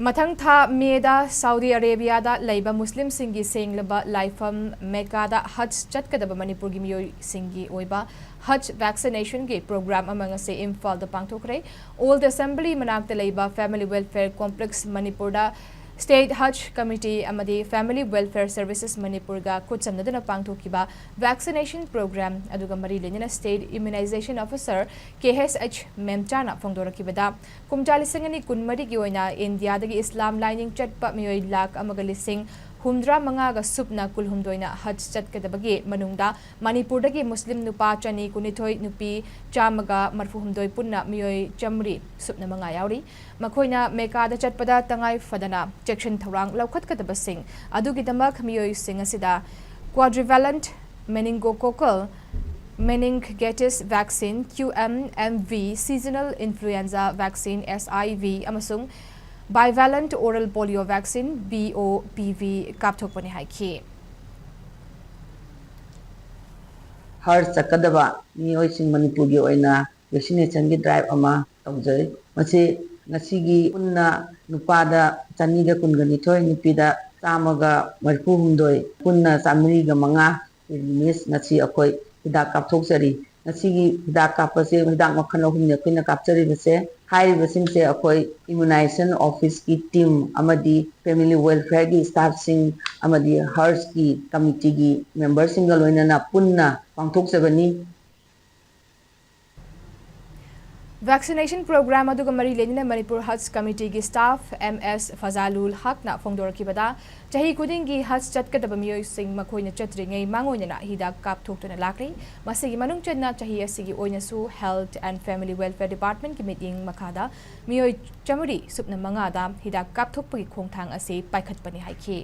मथंग था मेदा Saudi Arabia दा लैबा मुस्लिम सिंगी सेंगलबा लाइफम मेका दा हज चटकदबा मणिपुर की मियोय सिंगी ओइबा हज वैक्सीनेशन के प्रोग्राम अमंग से इम्फाल दा पांगथोखरे ओल्ड असेंबली मनाक्ता लैबा फैमिली वेलफेयर कॉम्प्लेक्स मणिपुर दा स्टेट हज कमिटी अमदी फैमिली वेलफेयर सर्विसेस मणिपुर गा खुदसमनदुना पांगथोखिबा वैक्सीनेशन प्रोग्राम अदुगा मरी लेनिना स्टेट इम्यूनाइजेशन ऑफिसर KSH मेमचाना फोंदोरखिबदा कुमचालिसिंगनी कुनमरी की ओइना इंडिया दगी इस्लाम लाइनिंग चटपा मियोय लाख अमगा लिसिंग हुमद्रा मंगागा सुपना कुलहुमदोइना हज चटकदबगे मनुंगदा मणिपुरदगी मुस्लिम नुपा चनी कुनिथोय नुपी चामगा मरफुहुमदोय पुन्ना मियोय चमरी सुपना मंगा यावरी मखोइना मेकादा चटपदा तंगाई फदना चेक्शन थौरांग लौखतकदबसिंग अदुगिदमक मियोय सिंग असिदा quadrivalent meningococcal meningitis vaccine QMMV seasonal influenza vaccine SIV amasung bivalent oral polio vaccine BOPV kapthokpani haiki हर चकदबा मियोइसिंग मणिपुर की ओइना वैक्सीनेशन की ड्राइव अमा तौजै मसे ngasiगी punna nupada chaniga kungani nupida chamaga marfu humdoi punna samri ga manga release ngasi akoi hidak kapthokjari ngasigi hidak kapase hidak makhan ahumne koina kapchari base hairi basing se akoi immunization office ki team amadi family welfare ki staff sing amadi health ki committee ki members sing ga loina na punna pangthokjabani vaccination programme अदुगा मरी लेनिना मणिपुर हज committee की staff MS फजालुल हक ना फोंदोरखिबदा चाही कुदिंगी हज चटकदबा मियोय सिंग मखोइना चत्रिङै मांगोइना हिदाक कापथोक्तुना लाक्री मसिगी मनुंग चन्ना चाही असिगी ओइनासु health and family welfare department की मीटिंग मखादा मियोय चमरी सुपना मंगादा हिदाक कापथोक्पगी खोंगथांग असे पाइखतपनि हाइखि